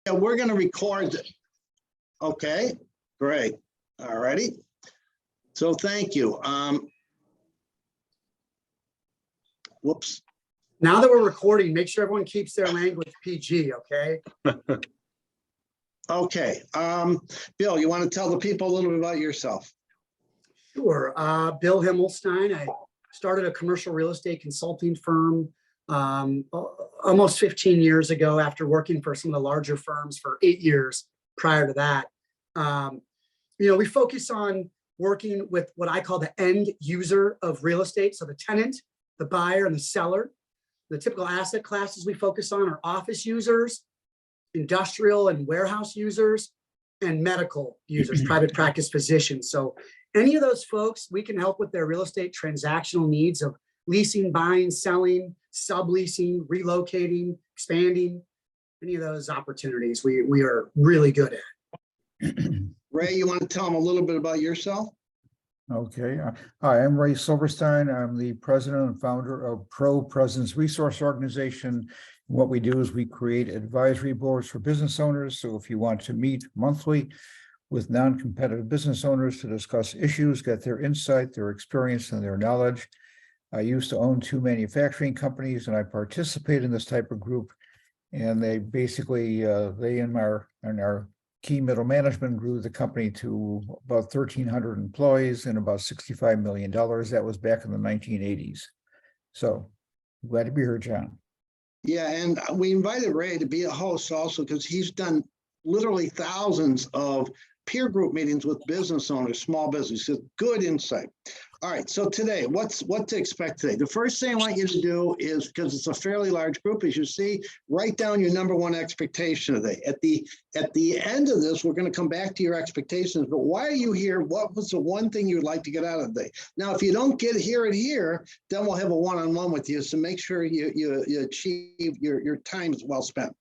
Yeah, we're going to record it. Okay, great. All righty. So thank you. Whoops. Now that we're recording, make sure everyone keeps their language PG, okay? Okay. Bill, you want to tell the people a little bit about yourself? Sure. Bill Himmelstein. I started a commercial real estate consulting firm almost 15 years ago after working for some of the larger firms for 8 years prior to that. We focus on working with what I call the end user of real estate. So the tenant, the buyer, and the seller. The typical asset classes we focus on are office users, industrial and warehouse users, and medical users, private practice physicians. So any of those folks, we can help with their real estate transactional needs of leasing, buying, selling, subleasing, relocating, expanding. Any of those opportunities we are really good at. Ray, you want to tell them a little bit about yourself? Okay. Hi, I'm Ray Silverstein. I'm the president and founder of Pro Presence Resource Organization. What we do is we create advisory boards for business owners. So if you want to meet monthly with non-competitive business owners to discuss issues, get their insight, their experience, and their knowledge. I used to own 2 manufacturing companies, and I participate in this type of group. And they basically, they and our key middle management grew the company to about 1,300 employees and about $65 million. That was back in the 1980s. So glad to be here, John. Yeah, and we invited Ray to be a host also because he's done literally thousands of peer group meetings with business owners, small businesses. Good insight. All right, so today, what to expect today? The first thing I want you to do is, because it's a fairly large group, as you see, write down your number 1 expectation today. At the end of this, we're going to come back to your expectations, but why are you here? What was the one thing you'd like to get out of the day? Now, if you don't get it here, then we'll have a one-on-one with you, so make sure you achieve your time is well spent.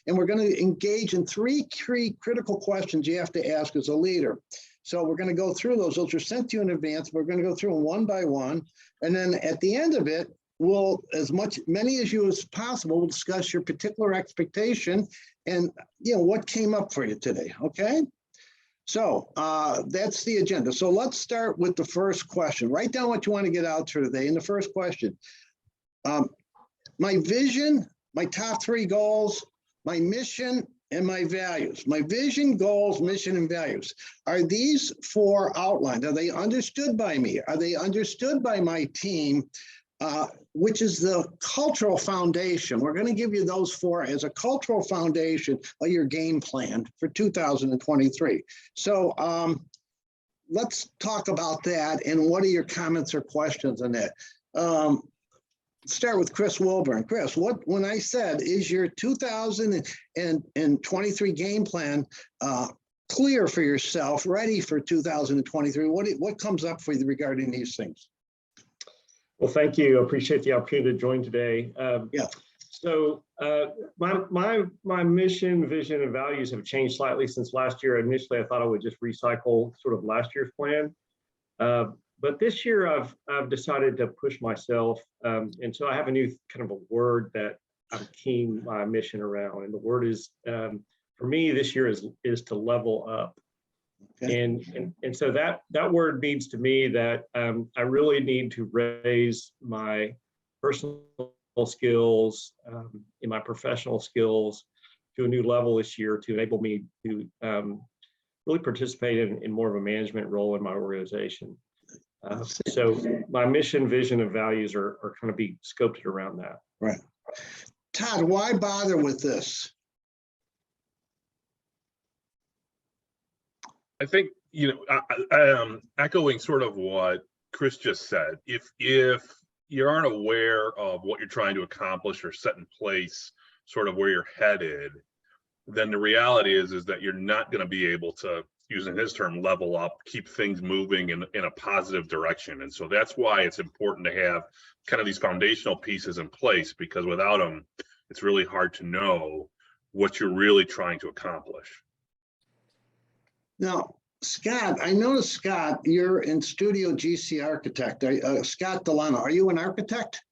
And we're going to engage in 3 critical questions you have to ask as a leader. So we're going to go through those. Those are sent to you in advance. We're going to go through them one by one. And then at the end of it, we'll, many as you as possible, we'll discuss your particular expectation and, what came up for you today. Okay. So that's the agenda. So let's start with the first question. Write down what you want to get out for today. And the first question, my vision, my top 3 goals, my mission, and my values. My vision, goals, mission, and values. Are these 4 outlined? Are they understood by me? Are they understood by my team? Which is the cultural foundation. We're going to give you those 4 as a cultural foundation of your game plan for 2023. So let's talk about that. And what are your comments or questions on that? Start with Chris Wilburn. Chris, when I said, is your 2023 game plan clear for yourself, ready for 2023? What comes up for you regarding these things? Well, thank you. I appreciate the opportunity to join today. Yeah. So my mission, vision, and values have changed slightly since last year. Initially, I thought I would just recycle sort of last year's plan. But this year, I've decided to push myself, and so I have a new kind of a word that I'm keying my mission around, and the word is, for me, this year is to level up. Okay. And so that word means to me that I really need to raise my personal skills and my professional skills to a new level this year to enable me to really participate in more of a management role in my organization. So my mission, vision, and values are kind of be scoped around that. Right. Todd, why bother with this? I think, echoing sort of what Chris just said, if you aren't aware of what you're trying to accomplish or set in place, sort of where you're headed, then the reality is that you're not going to be able to, using his term, level up, keep things moving in a positive direction. And so that's why it's important to have kind of these foundational pieces in place, because without them, it's really hard to know what you're really trying to accomplish. Now, Scott, I noticed, Scott, you're in Studio GC Architect. Scott Delano, are you an architect?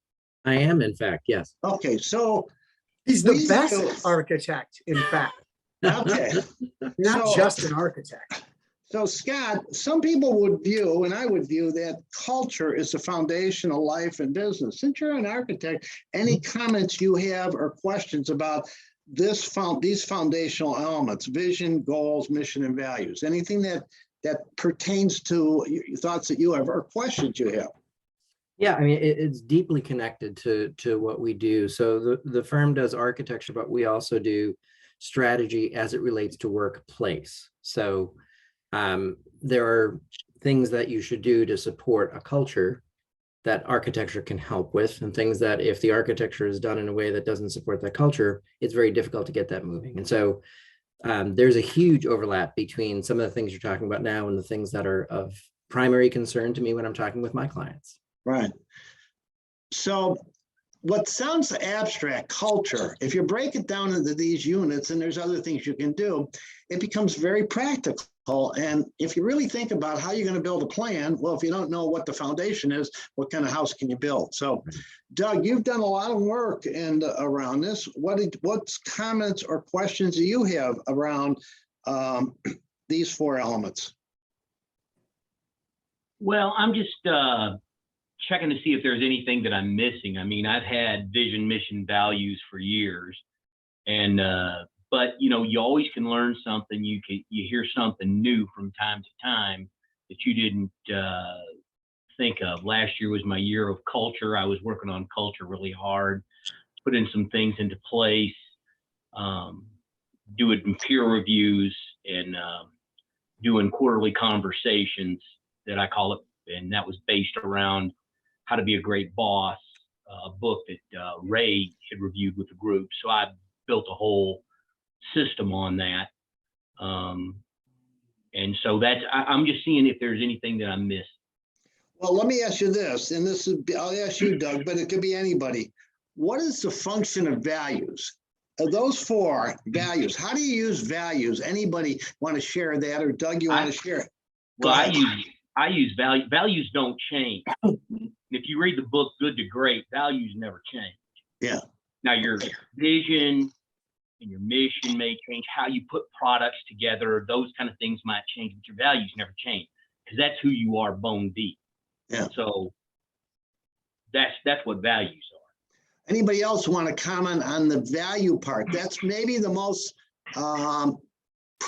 I am, in fact, yes. Okay, so he's the best architect, in fact. Okay. Not So- just an architect. So Scott, some people would view, and I would view, that culture is the foundation of life and business. Since you're an architect, any comments you have or questions about these foundational elements, vision, goals, mission, and values, anything that pertains to your thoughts that you have or questions you have? Yeah, I mean, it's deeply connected to what we do. So the firm does architecture, but we also do strategy as it relates to workplace. So there are things that you should do to support a culture that architecture can help with, and things that if the architecture is done in a way that doesn't support that culture, it's very difficult to get that moving. And so there's a huge overlap between some of the things you're talking about now and the things that are of primary concern to me when I'm talking with my clients. Right. So what sounds abstract, culture, if you break it down into these units, and there's other things you can do, it becomes very practical. And if you really think about how you're going to build a plan, well, if you don't know what the foundation is, what kind of house can you build? So Doug, you've done a lot of work around this. What's comments or questions do you have around these four elements? Well, I'm just checking to see if there's anything that I'm missing. I mean, I've had vision, mission, values for years, and but you know, you always can learn something. You hear something new from time to time that you didn't think of. Last year was my year of culture. I was working on culture really hard, putting some things into place, doing peer reviews, and doing quarterly conversations that I call it, and that was based around how to be a great boss, a book that Ray had reviewed with the group. So I built a whole system on that. And so I'm just seeing if there's anything that I'm missing. Well, let me ask you this, and I'll ask you, Doug, but it could be anybody. What is the function of values? Of those four values, how do you use values? Anybody want to share that, or Doug, you want to share it? Well, Go ahead. I use value. Values don't change. If you read the book Good to Great, values never change. Yeah. Now your vision and your mission may change. How you put products together, those kind of things might change, but your values never change, because that's who you are bone deep. Yeah. So that's what values are. Anybody else want to comment on the value part? That's maybe the most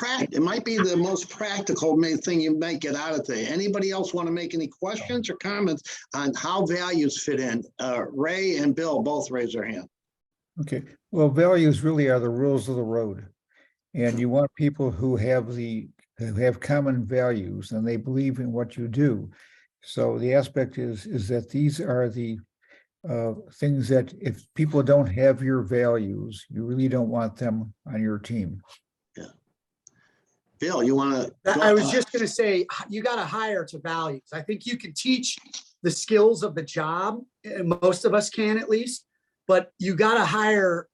it might be the most practical thing you might get out of it. Anybody else want to make any questions or comments on how values fit in? Ray and Bill both raise their hand. Okay, well, values really are the rules of the road. And you want people who have common values and they believe in what you do. So the aspect is that these are the things that if people don't have your values, you really don't want them on your team. Yeah. Bill, you want to? I was just going to say, you got to hire to values. I think you can teach the skills of the job, and most of us can at least, but you got to hire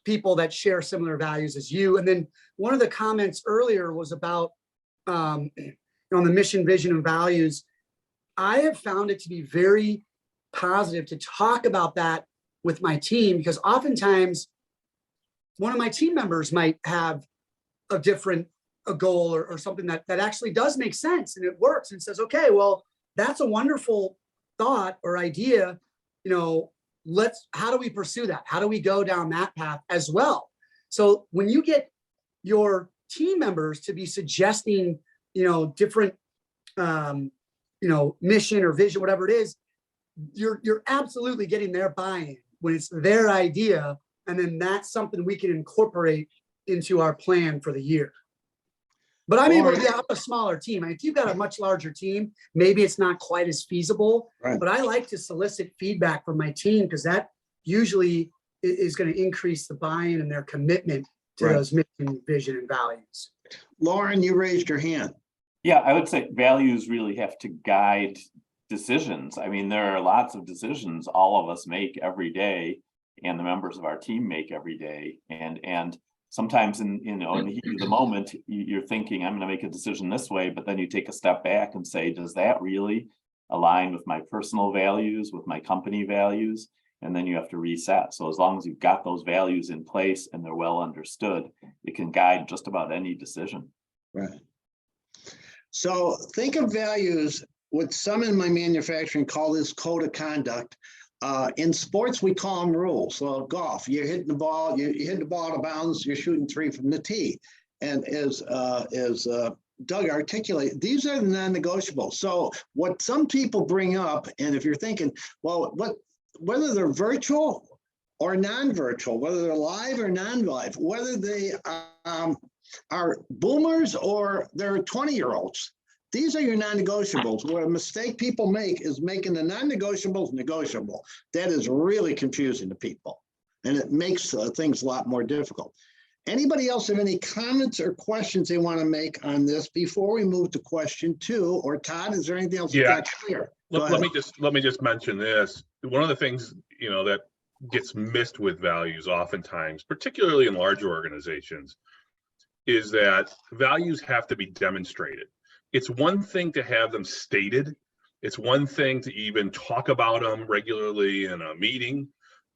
people that share similar values as you. And then one of the comments earlier was about on the mission, vision, and values. I have found it to be very positive to talk about that with my team, because oftentimes one of my team members might have a different goal or something that actually does make sense and it works, and says, okay, well, that's a wonderful thought or idea. You know, how do we pursue that? How do we go down that path as well? So when you get your team members to be suggesting, different, mission or vision, whatever it is, you're absolutely getting their buy-in when it's their idea. And then that's something we can incorporate into our plan for the year. But I'm able to get up a smaller team. If you've got a much larger team, maybe it's not quite as feasible, Right. But I like to solicit feedback from my team, because that usually is going to increase the buy-in and their commitment to Right. those mission, vision, and values. Lauren, you raised your hand. Yeah, I would say values really have to guide decisions. I mean, there are lots of decisions all of us make every day, and the members of our team make every day. And sometimes in the heat of the moment, you're thinking, I'm going to make a decision this way, but then you take a step back and say, does that really align with my personal values, with my company values? and then you have to reset. So as long as you've got those values in place and they're well understood, it can guide just about any decision. Right. So think of values, what some in my manufacturing call this code of conduct. In sports, we call them rules. So golf, you're hitting the ball, you hit the ball out of bounds, you're shooting 3 from the tee. And as Doug articulated, these are the non-negotiables. So what some people bring up, and if you're thinking, well, whether they're virtual or non-virtual, whether they're live or non-live, whether they are boomers or they're 20-year-olds, these are your non-negotiables. Where a mistake people make is making the non-negotiables negotiable. That is really confusing to people, and it makes things a lot more difficult. Anybody else have any comments or questions they want to make on this before we move to question 2? Or Todd, is there anything else Yeah. that's clear? Let me just mention this. One of the things, that gets missed with values oftentimes, particularly in larger organizations, is that values have to be demonstrated. It's one thing to have them stated. It's one thing to even talk about them regularly in a meeting,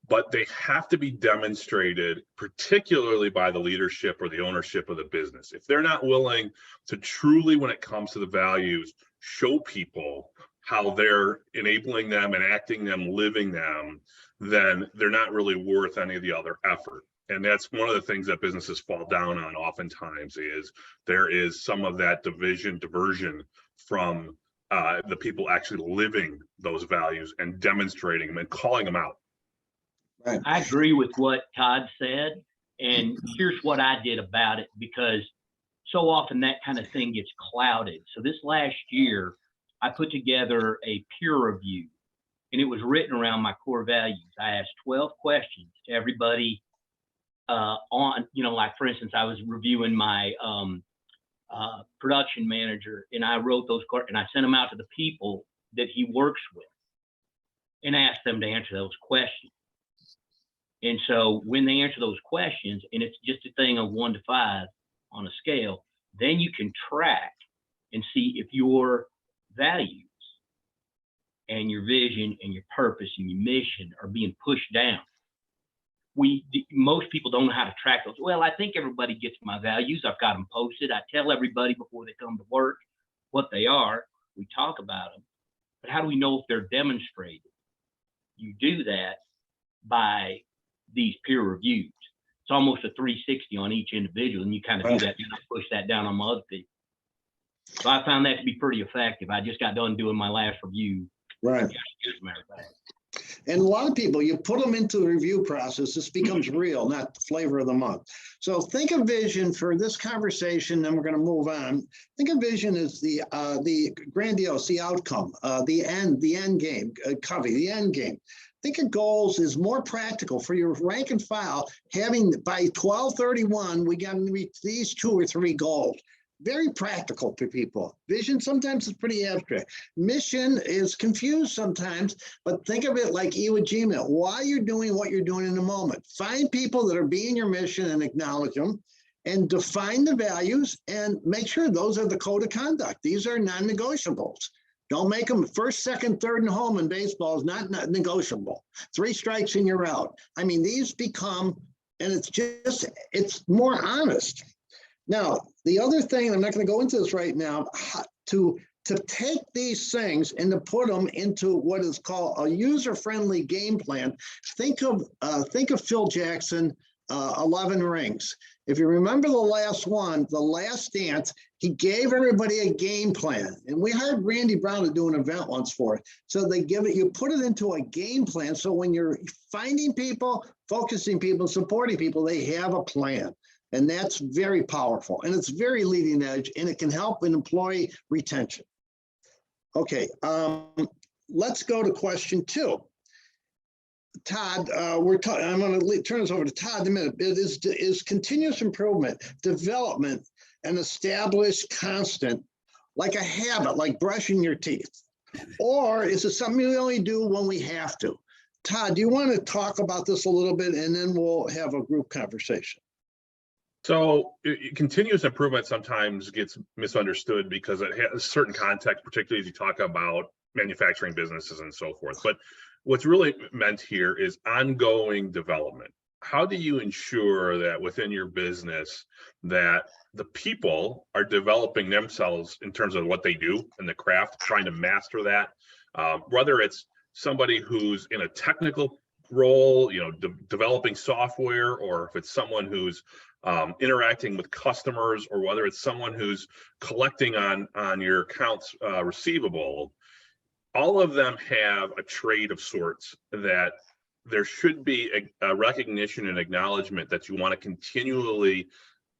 but they have to be demonstrated, particularly by the leadership or the ownership of the business. If they're not willing to truly, when it comes to the values, show people how they're enabling them, enacting them, living them, then they're not really worth any of the other effort. And that's one of the things that businesses fall down on oftentimes, is there is some of that diversion from the people actually living those values and demonstrating them and calling them out. Right. I agree with what Todd said, and here's what I did about it, because so often that kind of thing gets clouded. So this last year, I put together a peer review, and it was written around my core values. I asked 12 questions to everybody on, like for instance, I was reviewing my production manager, and I wrote those and I sent them out to the people that he works with and asked them to answer those questions. And so when they answer those questions, and it's just a thing of 1 to 5 on a scale, then you can track and see if your values and your vision and your purpose and your mission are being pushed down. Most people don't know how to track those. Well, I think everybody gets my values. I've got them posted. I tell everybody before they come to work what they are. We talk about them. But how do we know if they're demonstrated? You do that by these peer reviews. It's almost a 360 on each individual, and you kind of do that, and I push that down on my other people. So I found that to be pretty effective. I just got done doing my last review. Right. As a matter of fact. And a lot of people, you put them into the review process, this becomes real, not the flavor of the month. So think of vision for this conversation, then we're going to move on. Think of vision as the grandiose, the outcome, the end game, Covey, the end game. Think of goals is more practical for your rank and file. Having by 12/31, we got to reach these 2 or 3 goals. Very practical for people. Vision sometimes is pretty abstract. Mission is confused sometimes, but think of it like Iwo Jima. Why you're doing what you're doing in the moment. Find people that are being your mission and acknowledge them, and define the values and make sure those are the code of conduct. These are non-negotiables. Don't make them first, second, third, and home in baseball is not negotiable. 3 strikes and you're out. I mean, these become, and it's more honest. Now, the other thing, I'm not going to go into this right now, to take these things and to put them into what is called a user-friendly game plan. Think of Phil Jackson, 11 Rings. If you remember the last one, The Last Dance, he gave everybody a game plan. And we hired Randy Brown to do an event once for it. So they you put it into a game plan. So when you're finding people, focusing people, supporting people, they have a plan. And that's very powerful, and it's very leading edge, and it can help in employee retention. Okay, let's go to question 2. Todd, I'm going to turn this over to Todd in a minute. It is continuous improvement, development, and established constant, like a habit, like brushing your teeth? Or is it something we only do when we have to? Todd, do you want to talk about this a little bit, and then we'll have a group conversation? So continuous improvement sometimes gets misunderstood because it has a certain context, particularly as you talk about manufacturing businesses and so forth. But what's really meant here is ongoing development. How do you ensure that within your business that the people are developing themselves in terms of what they do and the craft, trying to master that? Whether it's somebody who's in a technical role, you know, developing software, or if it's someone who's interacting with customers, or whether it's someone who's collecting on your accounts receivable, all of them have a trade of sorts that there should be a recognition and acknowledgement that you want to continually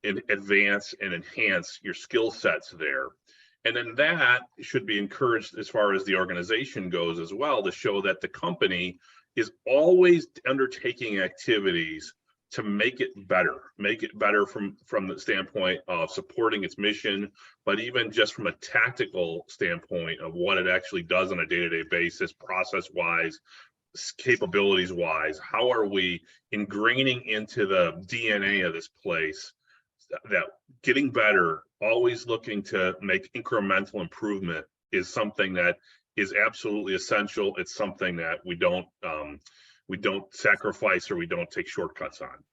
advance and enhance your skill sets there. And then that should be encouraged as far as the organization goes as well, to show that the company is always undertaking activities to make it better from the standpoint of supporting its mission, but even just from a tactical standpoint of what it actually does on a day-to-day basis, process-wise, capabilities-wise. How are we ingraining into the DNA of this place that getting better, always looking to make incremental improvement is something that is absolutely essential. It's something that we don't sacrifice, or we don't take shortcuts on.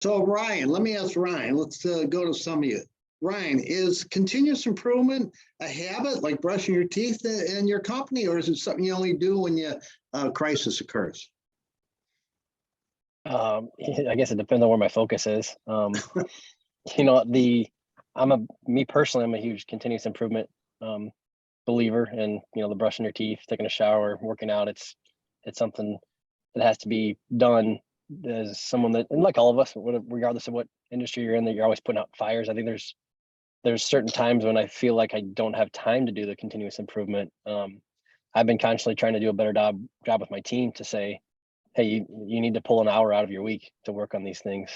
So Ryan, let me ask Ryan, let's go to some of you. Ryan, is continuous improvement a habit like brushing your teeth in your company, or is it something you only do when a crisis occurs? I guess it depends on where my focus is. You know, me personally, I'm a huge continuous improvement believer, and you know, the brushing your teeth, taking a shower, working out, it's something that has to be done as someone that, and like all of us, regardless of what industry you're in, that you're always putting out fires. I think there's certain times when I feel like I don't have time to do the continuous improvement. I've been constantly trying to do a better job with my team to say, hey, you need to pull an hour out of your week to work on these things.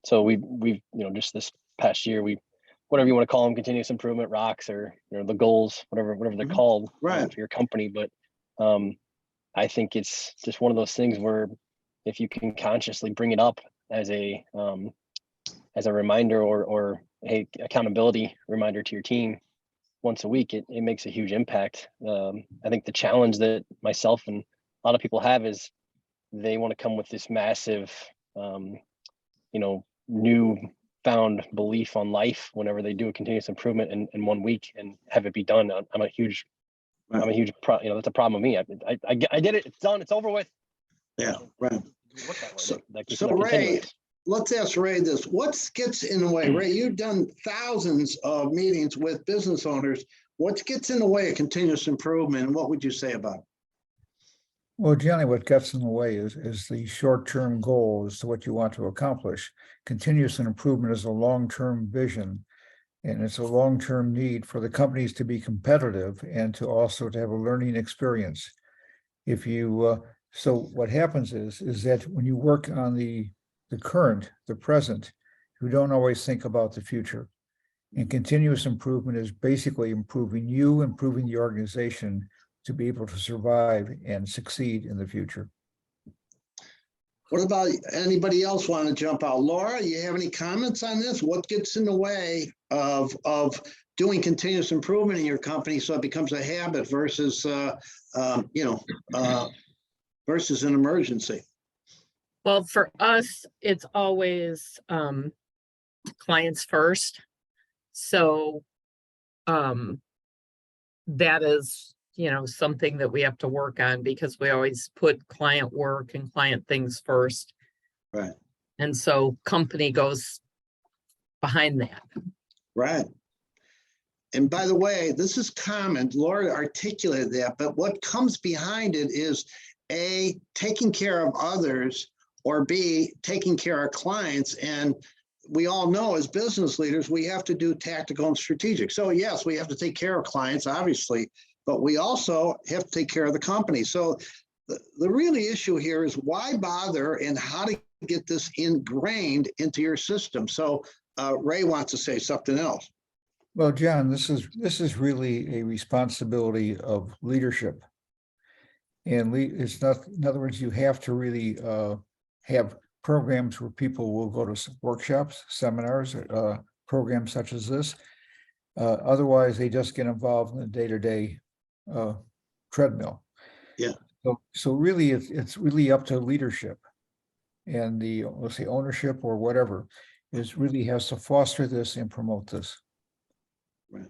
So we've you know, just this past year, whatever you want to call them, continuous improvement rocks, or you know, the goals, whatever they're called, Right. for your company. But I think it's just one of those things where if you can consciously bring it up as a reminder, or a accountability reminder to your team once a week, it makes a huge impact. I think the challenge that myself and a lot of people have is they want to come with this massive, you know, new found belief on life whenever they do a continuous improvement in 1 week and have it be done. I'm a huge you know, that's a problem with me. I did it. It's done. It's over with. Yeah, right. So Ray, let's ask Ray this. What gets in the way? Ray, you've done thousands of meetings with business owners. What gets in the way of continuous improvement, and what would you say about it? Well, generally what gets in the way is the short-term goal as to what you want to accomplish. Continuous improvement is a long-term vision, and it's a long-term need for the companies to be competitive and to also to have a learning experience. If you, so what happens is that when you work on the present, you don't always think about the future. And continuous improvement is basically improving you, improving the organization to be able to survive and succeed in the future. What about anybody else want to jump out? Laura, you have any comments on this? What gets in the way of doing continuous improvement in your company so it becomes a habit versus, versus an emergency? Well, for us, it's always clients first. So that is, you know, something that we have to work on, because we always put client work and client things first. Right. And so company goes behind that. Right. And by the way, this is common. Laura articulated that, but what comes behind it is A, taking care of others, or B, taking care of clients. And we all know as business leaders, we have to do tactical and strategic. So yes, we have to take care of clients, obviously, but we also have to take care of the company. So the really issue here is why bother and how to get this ingrained into your system. So Ray wants to say something else. Well, John, this is really a responsibility of leadership. And it's not, in other words, you have to really have programs where people will go to workshops, seminars, programs such as this. Otherwise, they just get involved in the day-to-day treadmill. Yeah. So really, it's really up to leadership. And the, let's say, ownership or whatever, is really has to foster this and promote this. Right.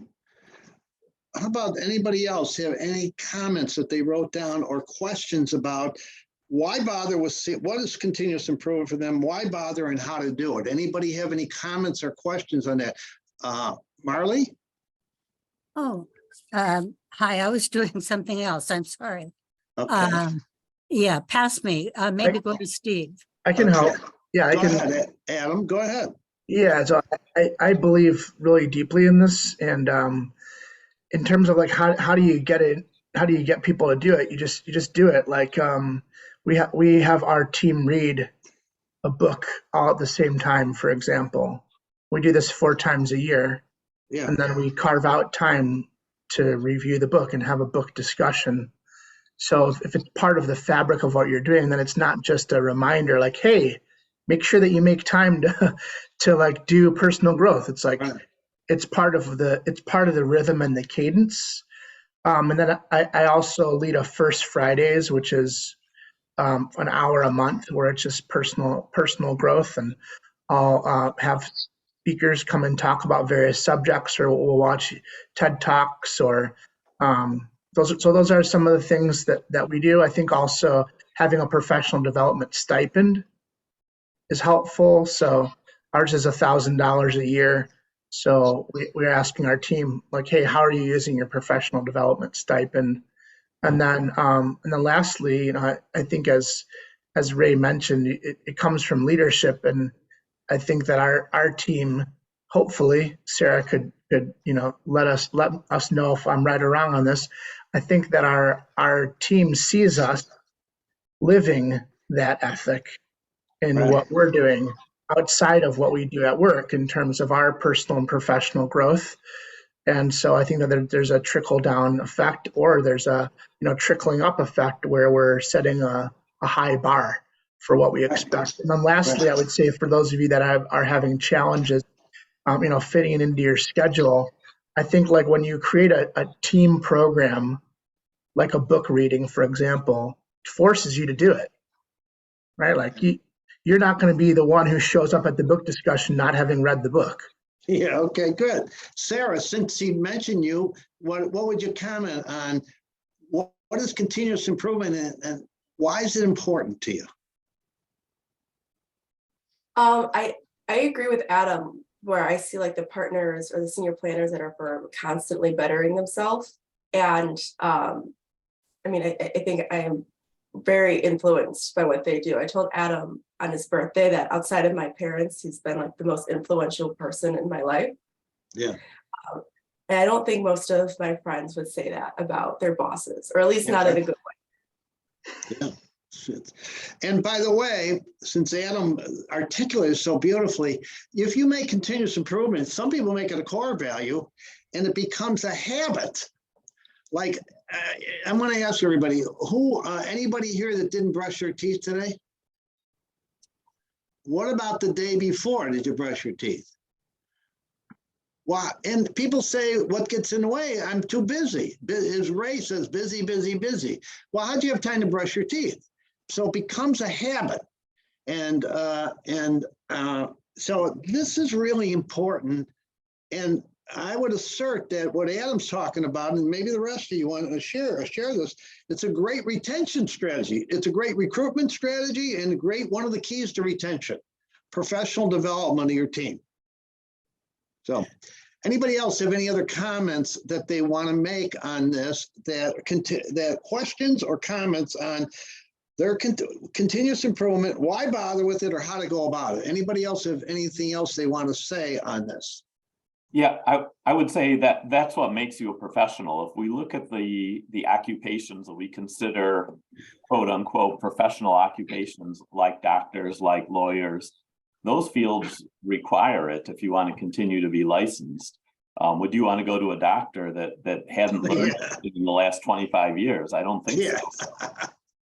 How about anybody else have any comments that they wrote down or questions about why bother with, what is continuous improvement for them? Why bother and how to do it? Anybody have any comments or questions on that? Marley? Oh, hi, I was doing something else. I'm sorry. Okay. Yeah, pass me. Maybe go to Steve. I can help. Okay. Yeah, I Go can. ahead, Adam, go ahead. Yeah, so I believe really deeply in this, and in terms of like how do you get it? How do you get people to do it? You just do it. Like we have our team read a book all at the same time. For example, we do this 4 times a year, Yeah. and then we carve out time to review the book and have a book discussion. So if it's part of the fabric of what you're doing, then it's not just a reminder like, hey, make sure that you make time to like do personal growth. It's like Right. it's part of the rhythm and the cadence. And then I also lead a First Fridays, which is an hour a month where it's just personal growth, and I'll have speakers come and talk about various subjects, or we'll watch TED Talks, or those are some of the things that we do. I think also having a professional development stipend is helpful. So ours is $1,000 a year. So we're asking our team like, hey, how are you using your professional development stipend? And then lastly, you know, I think as Ray mentioned, it comes from leadership, and I think that our team, hopefully, Sarah could you know let us know if I'm right or wrong on this. I think that our team sees us living that ethic in Right. what we're doing outside of what we do at work in terms of our personal and professional growth. And so I think that there's a trickle down effect, or there's a trickling up effect where we're setting a high bar for what we expect. And then lastly, I would say for those of you that are having challenges, fitting it into your schedule, I think like when you create a team program, like a book reading, for example, forces you to do it, right? Like you're not going to be the one who shows up at the book discussion not having read the book. Yeah, okay, good. Sarah, since he mentioned you, what would you comment on what is continuous improvement and why is it important to you? I agree with Adam, where I see like the partners or the senior planners that are firm constantly bettering themselves. And I think I am very influenced by what they do. I told Adam on his birthday that outside of my parents, he's been like the most influential person in my life. Yeah. And I don't think most of my friends would say that about their bosses, or at least not in a good way. Yeah. And by the way, since Adam articulated so beautifully, if you make continuous improvement, some people make it a core value and it becomes a habit. Like, I'm going to ask everybody, anybody here that didn't brush their teeth today? What about the day before? Did you brush your teeth? Wow. And people say, what gets in the way? I'm too busy. As Ray says, busy, busy, busy. Well, how'd you have time to brush your teeth? So it becomes a habit. And so this is really important. And I would assert that what Adam's talking about, and maybe the rest of you want to share this, it's a great retention strategy. It's a great recruitment strategy and one of the keys to retention, professional development of your team. So anybody else have any other comments that they want to make on this, that questions or comments on their continuous improvement, why bother with it, or how to go about it? Anybody else have anything else they want to say on this? Yeah, I would say that that's what makes you a professional. If we look at the occupations that we consider quote unquote professional occupations, like doctors, like lawyers, those fields require it if you want to continue to be licensed. Would you want to go to a doctor that hadn't learned in the last 25 years? I don't think so.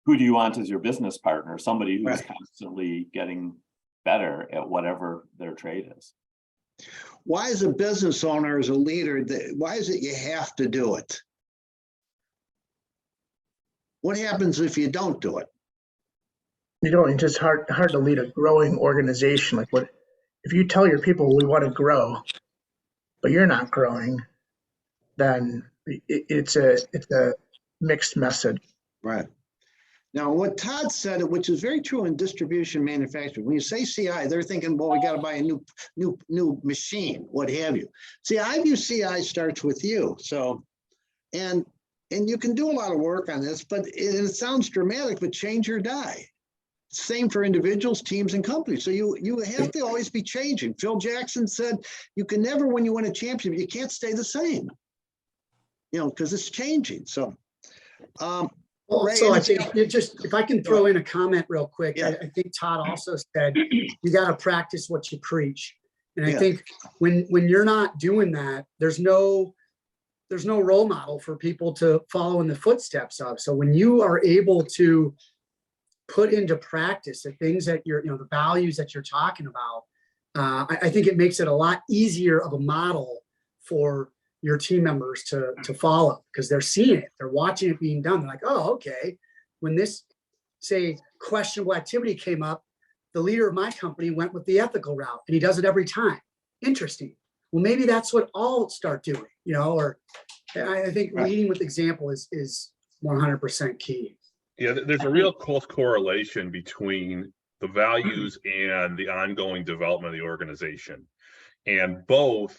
Who do you want as your business partner? Somebody who's constantly getting better at whatever their trade is. Why as a business owner, as a leader, why is it you have to do it? What happens if you don't do it? You know, it's just hard to lead a growing organization. Like, what if you tell your people we want to grow, but you're not growing? Then it's a mixed message. Right. Now, what Todd said, which is very true in distribution manufacturing, when you say CI, they're thinking, well, we got to buy a new machine, what have you. See, I view CI starts with you. So, and you can do a lot of work on this, but it sounds dramatic, but change or die. Same for individuals, teams, and companies. So you have to always be changing. Phil Jackson said, you can never, when you win a championship, you can't stay the same, you know, because it's changing. So, Also, I think if I can throw in a comment real quick, Yeah. I think Todd also said, you got to practice what you preach. And I Yeah. think when you're not doing that, there's no role model for people to follow in the footsteps of. So when you are able to put into practice the things that you're, the values that you're talking about, I think it makes it a lot easier of a model for your team members to follow, because they're seeing it, they're watching it being done. They're like, oh, okay. When this, say, questionable activity came up, the leader of my company went with the ethical route, and he does it every time. Interesting. Well, maybe that's what I'll start doing, or I think leading with example is 100% key. Yeah, there's a real close correlation between the values and the ongoing development of the organization. And both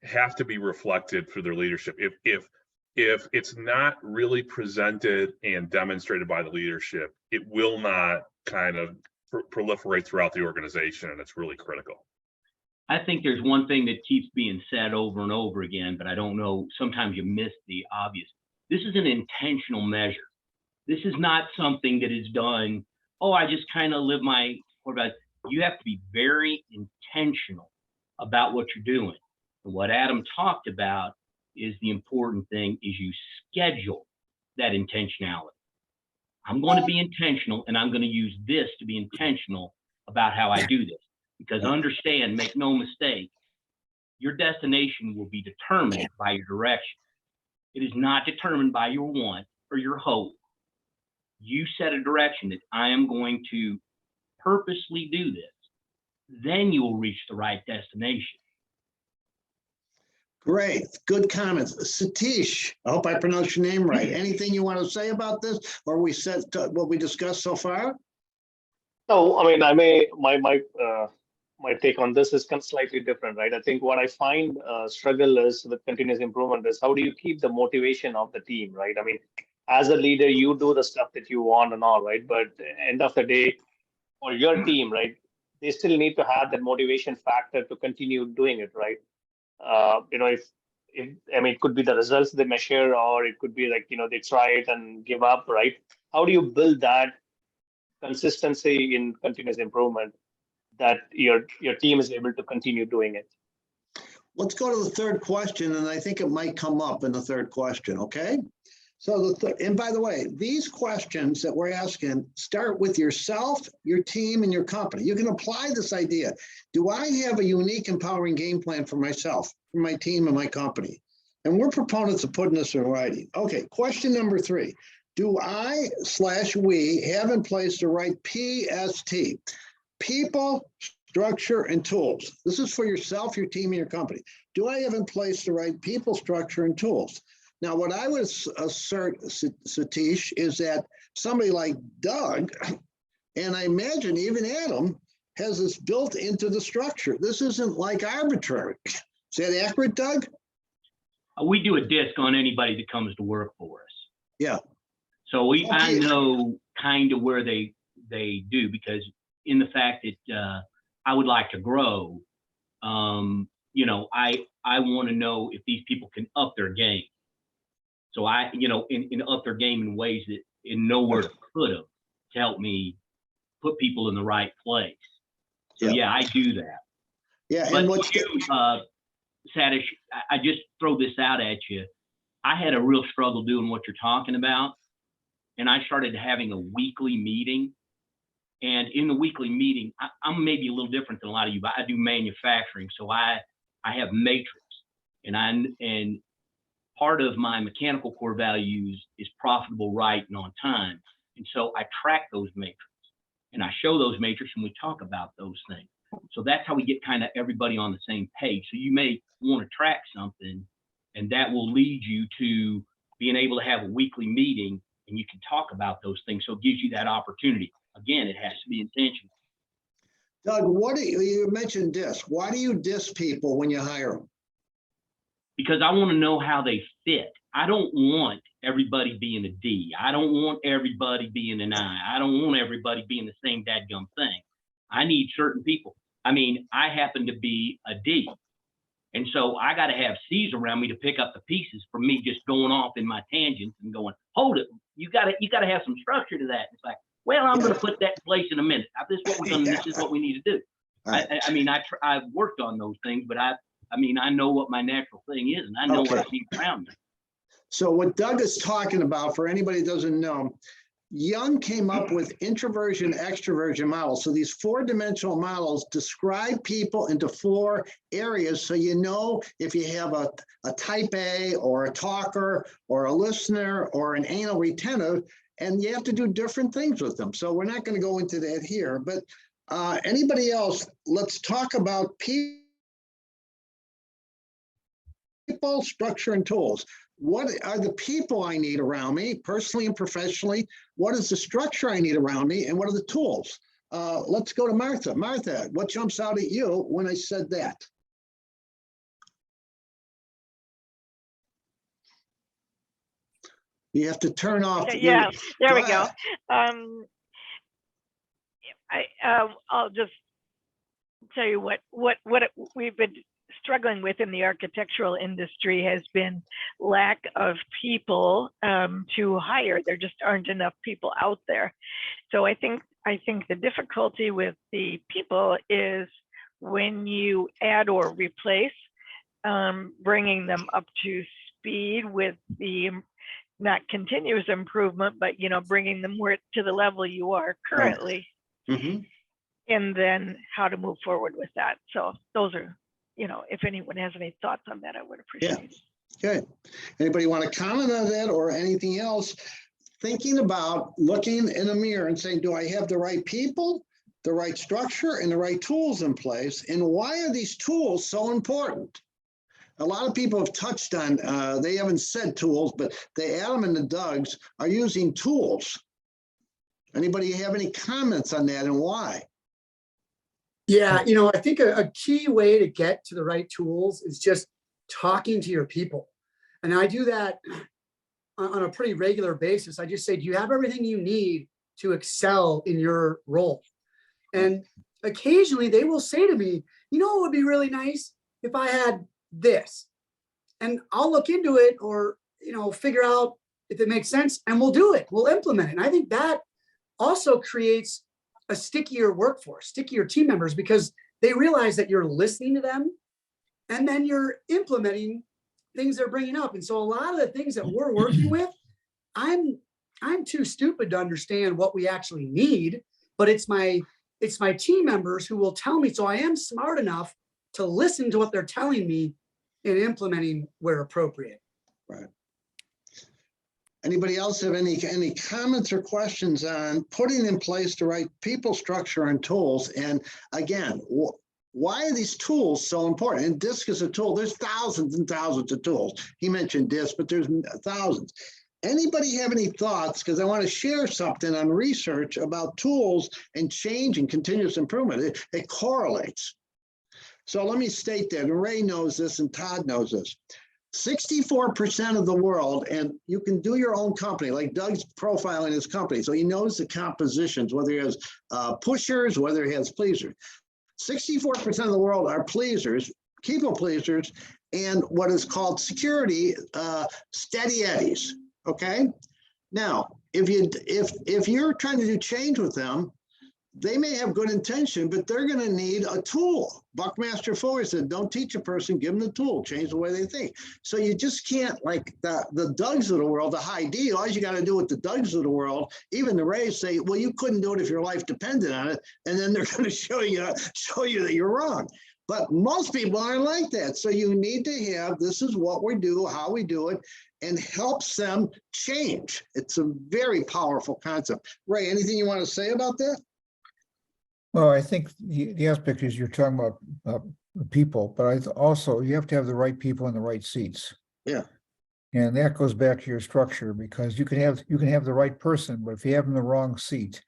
have to be reflected through their leadership. If it's not really presented and demonstrated by the leadership, it will not kind of proliferate throughout the organization, and it's really critical. I think there's one thing that keeps being said over and over again, but I don't know, sometimes you miss the obvious. This is an intentional measure. This is not something that is done, oh, I just kind of live my, you have to be very intentional about what you're doing. And what Adam talked about is the important thing is you schedule that intentionality. I'm going to be intentional, and I'm going to use this to be intentional about how I do this. Because understand, make no mistake, your destination will be determined by your direction. It is not determined by your want or your hope. You set a direction that I am going to purposely do this. Then you will reach the right destination. Great, good comments. Satish, I hope I pronounced your name right. Anything you want to say about this, or we said what we discussed so far? No, I mean, my take on this is kind of slightly different, right? I think what I find struggle is with continuous improvement is how do you keep the motivation of the team, right? I mean, as a leader, you do the stuff that you want and all, right? But end of the day, for your team, right, they still need to have that motivation factor to continue doing it, right? If I mean, it could be the results they measure, or it could be like, they try it and give up, right? How do you build that consistency in continuous improvement that your team is able to continue doing it? Let's go to the third question, and I think it might come up in the third question, okay? So and by the way, these questions that we're asking start with yourself, your team, and your company. You can apply this idea. Do I have a unique, empowering game plan for myself, for my team, and my company? And we're proponents of putting this in writing. Okay, question number 3. Do I/we have in place the right PST? People, structure, and tools. This is for yourself, your team, and your company. Do I have in place the right people, structure, and tools? Now, what I would assert, Satish, is that somebody like Doug, and I imagine even Adam, has this built into the structure. This isn't like arbitrary. Is that accurate, Doug? We do a disc on anybody that comes to work for us. Yeah. So I know kind of where they do, because in the fact that I would like to grow, I want to know if these people can up their game. So in up their game in ways that in nowhere could have to help me put people in the right place. So yeah, I do that. Yeah, but and what's you, Satish, I just throw this out at you. I had a real struggle doing what you're talking about, and I started having a weekly meeting. And in the weekly meeting, I'm maybe a little different than a lot of you, but I do manufacturing, so I have matrix, and part of my mechanical core values is profitable, right, and on time. And so I track those matrices and I show those matrices and we talk about those things. So that's how we get kind of everybody on the same page. So you may want to track something and that will lead you to being able to have a weekly meeting and you can talk about those things. So it gives you that opportunity. Again, it has to be intentional. Doug, you mentioned DISC. Why do you DISC people when you hire them? Because I want to know how they fit. I don't want everybody being a D. I don't want everybody being an I. I don't want everybody being the same dadgum thing. I need certain people. I mean, I happen to be a D. And so I got to have C's around me to pick up the pieces from me just going off in my tangents and going, hold it. You got to have some structure to that. It's like, well, I'm going to put that in place in a minute. This is what we're going to, this is what we need to do. I mean, I've worked on those things, but I mean, I know what my natural thing is and I know what I need around me. So what Doug is talking about, for anybody who doesn't know, Young came up with introversion, extroversion models. So these 4-dimensional models describe people into 4 areas. So you know if you have a type A or a talker or a listener or an anal retentive, and you have to do different things with them. So we're not going to go into that here, but anybody else, let's talk about people, structure, and tools. What are the people I need around me, personally and professionally? What is the structure I need around me? And what are the tools? Let's go to Martha. Martha, what jumps out at you when I said that? You have to turn off. Yeah, there we go. ahead. I'll just tell you what we've been struggling with in the architectural industry has been lack of people to hire. There just aren't enough people out there. So I think the difficulty with the people is when you add or replace, bringing them up to speed with the not continuous improvement, but bringing them to the level you are currently, and then how to move forward with that. So those are, if anyone has any thoughts on that, I would appreciate it. Okay. Anybody want to comment on that or anything else? Thinking about looking in a mirror and saying, do I have the right people, the right structure, and the right tools in place? And why are these tools so important? A lot of people have touched on, they haven't said tools, but the Adam and the Dougs are using tools. Anybody have any comments on that and why? Yeah, I think a key way to get to the right tools is just talking to your people. And I do that on a pretty regular basis. I just say, do you have everything you need to excel in your role? And occasionally they will say to me, it would be really nice if I had this. And I'll look into it or, figure out if it makes sense and we'll do it. We'll implement it. And I think that also creates a stickier workforce, stickier team members, because they realize that you're listening to them and then you're implementing things they're bringing up. And so a lot of the things that we're working with, I'm too stupid to understand what we actually need, but it's my team members who will tell me. So I am smart enough to listen to what they're telling me and implementing where appropriate. Right. Anybody else have any comments or questions on putting in place the right people, structure, and tools? And again, why are these tools so important? And DISC is a tool. There's thousands and thousands of tools. He mentioned DISC, but there's thousands. Anybody have any thoughts? Because I want to share something on research about tools and change and continuous improvement. It correlates. So let me state that, and Ray knows this and Todd knows this. 64% of the world, and you can do your own company, like Doug's profiling his company, so he knows the compositions, whether he has pushers, whether he has pleasers. 64% of the world are pleasers, people pleasers, and what is called security steady eddies. Okay. Now, if you're trying to do change with them, they may have good intention, but they're going to need a tool. Buckmaster Fuller said, don't teach a person, give them the tool, change the way they think. So you just can't, like the Dougs of the world, the high D, all you got to do with the Dougs of the world, even the Rays say, well, you couldn't do it if your life depended on it. And then they're going to show you that you're wrong. But most people aren't like that. So you need to have, this is what we do, how we do it, and helps them change. It's a very powerful concept. Ray, anything you want to say about that? Well, I think the aspect is you're talking about people, but also you have to have the right people in the right seats. Yeah. And that goes back to your structure, because you can have the right person, but if you have them in the wrong seat,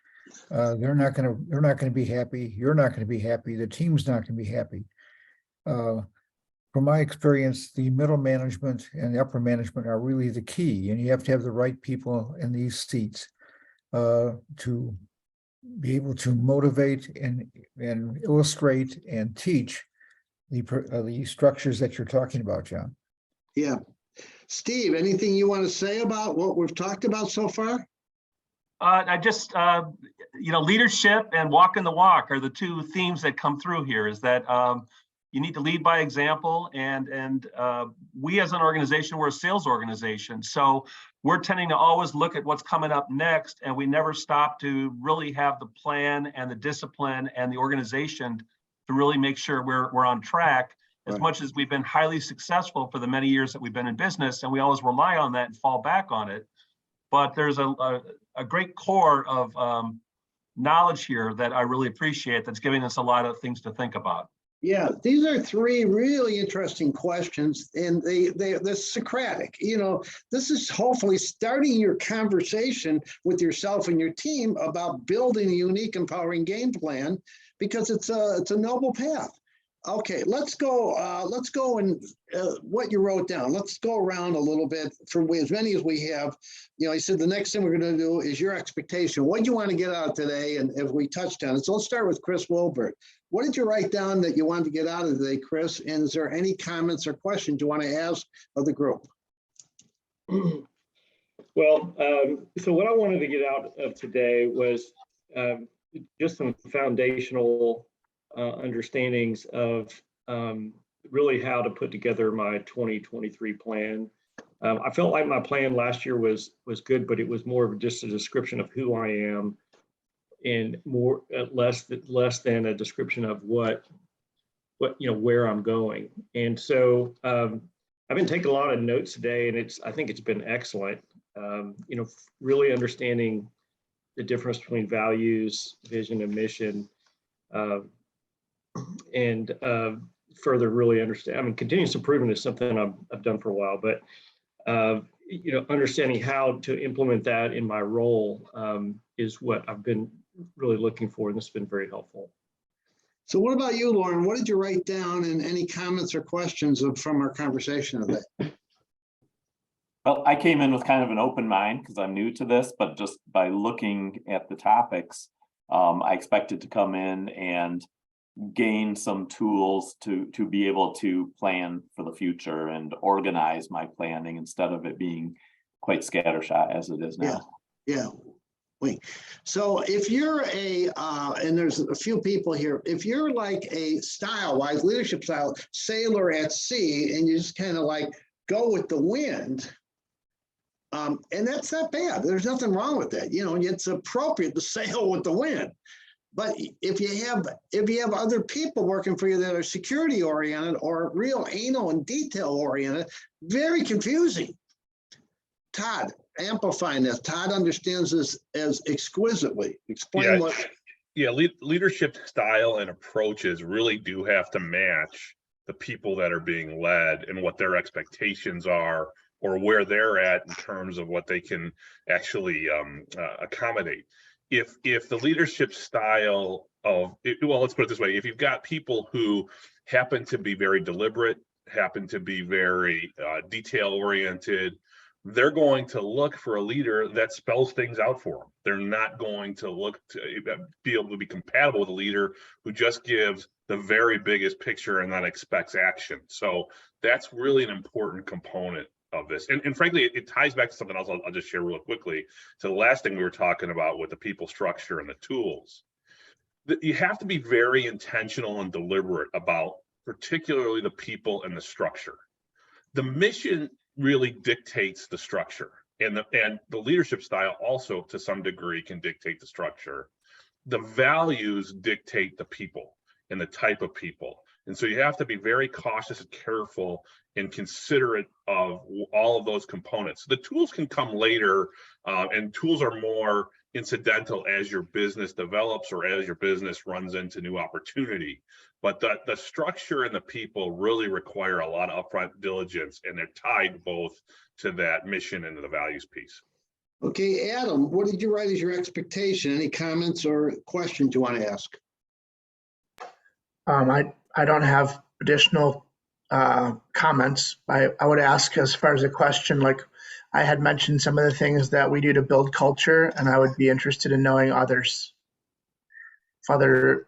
they're not gonna be happy. You're not gonna be happy. The team's not gonna be happy. From my experience, the middle management and the upper management are really the key, and you have to have the right people in these seats to be able to motivate and illustrate and teach the structures that you're talking about, John. Yeah. Steve, anything you want to say about what we've talked about so far? I just, leadership and walking the walk are the two themes that come through here, is that you need to lead by example, and we as an organization, we're a sales organization. So we're tending to always look at what's coming up next, and we never stop to really have the plan and the discipline and the organization to really make sure we're on track. As much as we've been highly successful for the many years that we've been in business, and we always rely on that and fall back on it. But there's a great core of knowledge here that I really appreciate, that's giving us a lot of things to think about. Yeah, these are three really interesting questions, and they're Socratic. This is hopefully starting your conversation with yourself and your team about building a unique, empowering game plan, because it's a noble path. Okay, let's go and what you wrote down. Let's go around a little bit for as many as we have. I said the next thing we're going to do is your expectation. What do you want to get out of today? And if we touched on it, so let's start with Chris Wilbert. What did you write down that you wanted to get out of today, Chris? And is there any comments or questions you want to ask of the group? Well, so what I wanted to get out of today was just some foundational understandings of really how to put together my 2023 plan. I felt like my plan last year was good, but it was more of just a description of who I am, and more less than a description of what where I'm going. And so I've been taking a lot of notes today, and I think it's been excellent. Really understanding the difference between values, vision, and mission. And further really understand, continuous improvement is something I've done for a while, but understanding how to implement that in my role is what I've been really looking for, and this has been very helpful. So what about you, Lauren? What did you write down, and any comments or questions from our conversation today? Well, I came in with kind of an open mind because I'm new to this, but just by looking at the topics, I expected to come in and gain some tools to be able to plan for the future and organize my planning instead of it being quite scattershot as it is now. Yeah. Wait. So if you're and there's a few people here, if you're like a style-wise, leadership style, sailor at sea, and you just kind of like go with the wind, and that's not bad. There's nothing wrong with that. It's appropriate to sail with the wind. But if you have other people working for you that are security oriented or real anal and detail oriented, very confusing. Todd, amplifying this. Todd understands this as exquisitely. Explain what. Yeah, leadership style and approaches really do have to match the people that are being led and what their expectations are, or where they're at in terms of what they can actually accommodate. If the leadership style let's put it this way, if you've got people who happen to be very deliberate, happen to be very detail oriented, they're going to look for a leader that spells things out for them. They're not going to look to be able to be compatible with a leader who just gives the very biggest picture and then expects action. So that's really an important component of this. And frankly, it ties back to something else I'll just share real quickly. So the last thing we were talking about with the people structure and the tools, you have to be very intentional and deliberate about particularly the people and the structure. The mission really dictates the structure, and the leadership style also to some degree can dictate the structure. The values dictate the people and the type of people. And so you have to be very cautious and careful and considerate of all of those components. The tools can come later, and tools are more incidental as your business develops or as your business runs into new opportunity. But the structure and the people really require a lot of upfront diligence, and they're tied both to that mission and to the values piece. Okay, Adam, what did you write as your expectation? Any comments or questions you want to ask? I don't have additional comments. I would ask, as far as a question, like I had mentioned some of the things that we do to build culture, and I would be interested in knowing others. Others,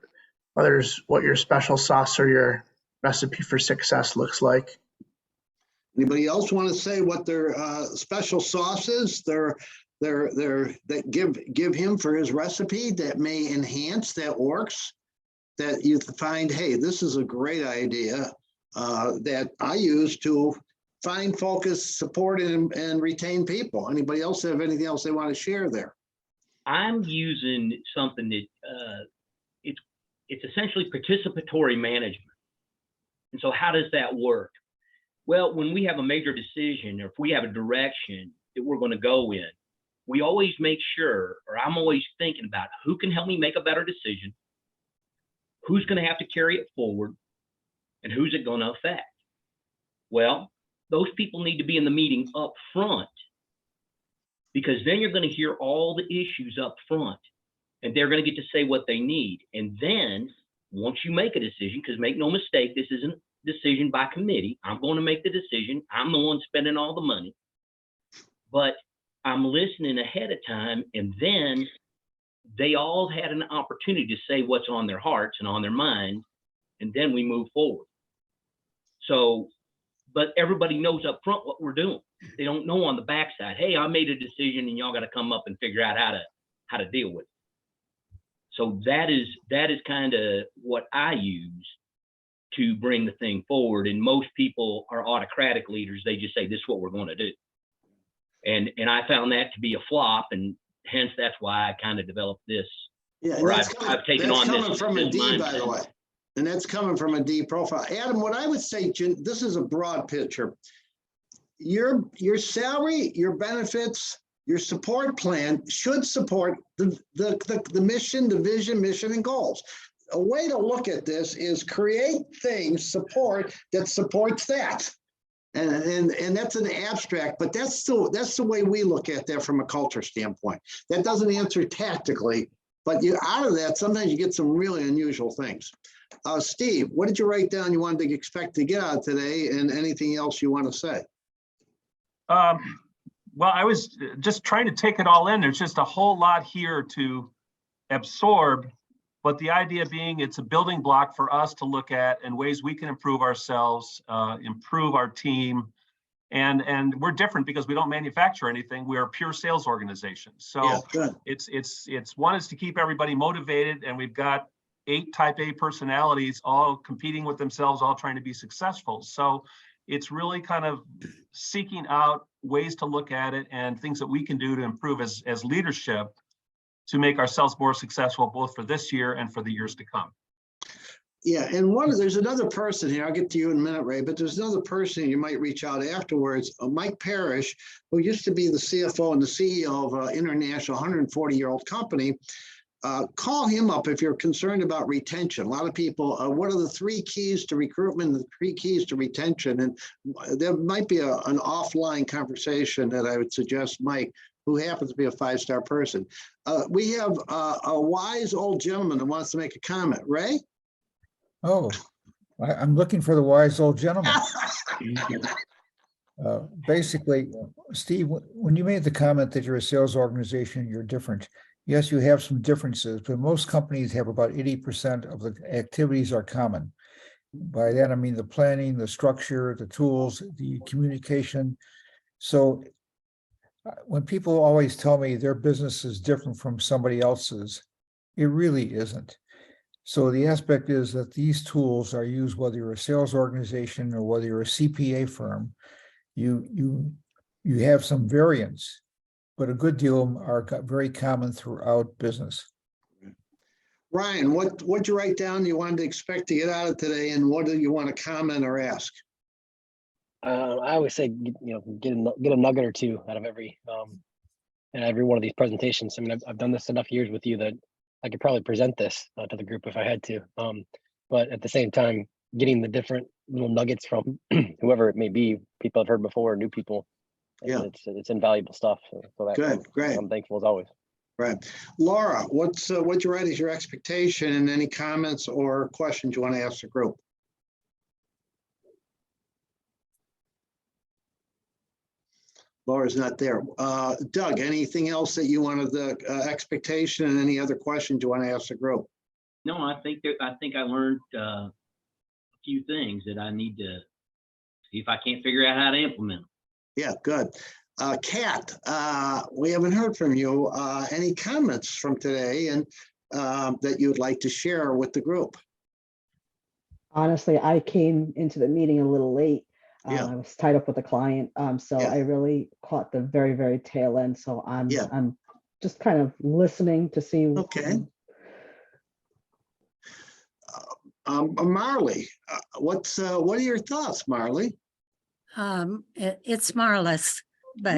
what your special sauce or your recipe for success looks like. Anybody else want to say what their special sauce is? That give him for his recipe that may enhance, that works, that you find, hey, this is a great idea that I use to find, focus, support, and retain people. Anybody else have anything else they want to share there? I'm using something that it's essentially participatory management. And so how does that work? Well, when we have a major decision, or if we have a direction that we're going to go in, we always make sure, or I'm always thinking about who can help me make a better decision, who's going to have to carry it forward, and who's it going to affect? Well, those people need to be in the meeting up front, because then you're going to hear all the issues up front, and they're going to get to say what they need. And then once you make a decision, because make no mistake, this isn't a decision by committee. I'm going to make the decision. I'm the one spending all the money, but I'm listening ahead of time, and then they all had an opportunity to say what's on their hearts and on their minds, and then we move forward. So, but everybody knows up front what we're doing. They don't know on the backside, hey, I made a decision and y'all got to come up and figure out how to deal with it. So that is kind of what I use to bring the thing forward. And most people are autocratic leaders. They just say, this is what we're going to do. And I found that to be a flop, and hence that's why I kind of developed this. Yeah, or I've taken on this. That's coming from a D, mindset. by the way. And that's coming from a D profile. Adam, what I would say, this is a broad picture. Your salary, your benefits, your support plan should support the mission, the vision, mission, and goals. A way to look at this is create things that supports that. And that's an abstract, but that's the way we look at that from a culture standpoint. That doesn't answer tactically, but out of that, sometimes you get some really unusual things. Steve, what did you write down you wanted to expect to get out today, and anything else you want to say? Well, I was just trying to take it all in. There's just a whole lot here to absorb, but the idea being it's a building block for us to look at and ways we can improve ourselves, improve our team. And we're different because we don't manufacture anything. We're a pure sales organization. So yeah, it's one is to keep everybody motivated, and we've got 8 type A personalities all competing with themselves, all trying to be successful. So it's really kind of seeking out ways to look at it and things that we can do to improve as leadership to make ourselves more successful, both for this year and for the years to come. Yeah, and there's another person here, I'll get to you in a minute, Ray, but there's another person you might reach out afterwards, Mike Parrish, who used to be the CFO and the CEO of an international 140-year-old company. Call him up if you're concerned about retention. A lot of people, what are the 3 keys to recruitment, the 3 keys to retention? And there might be an offline conversation that I would suggest Mike, who happens to be a 5-star person. We have a wise old gentleman that wants to make a comment. Ray? Oh, I'm looking for the wise old gentleman. Basically, Steve, when you made the comment that you're a sales organization, you're different. Yes, you have some differences, but most companies have about 80% of the activities are common. By that, I mean the planning, the structure, the tools, the communication. So when people always tell me their business is different from somebody else's, it really isn't. So the aspect is that these tools are used whether you're a sales organization or whether you're a CPA firm. You have some variance, but a good deal of them are very common throughout business. Ryan, what'd you write down you wanted to expect to get out of today, and what do you want to comment or ask? I always say, get a nugget or two out of every one of these presentations. I mean, I've done this enough years with you that I could probably present this to the group if I had to. But at the same time, getting the different little nuggets from whoever it may be, people I've heard before, new people. Yeah. It's invaluable stuff. So that Good, great. I'm thankful as always. Right. Laura, what'd you write as your expectation, and any comments or questions you want to ask the group? Laura's not there. Doug, anything else that you wanted, the expectation, and any other questions you want to ask the group? No, I think I learned a few things that I need to see if I can't figure out how to implement them. Yeah, good. Kat, we haven't heard from you. Any comments from today and that you'd like to share with the group? Honestly, I came into the meeting a little late. Yeah. I was tied up with a client, so Yeah. I really caught the very, very tail end. So I'm just kind of listening to see. Okay. Marley, what are your thoughts, Marley? It's marvelous, but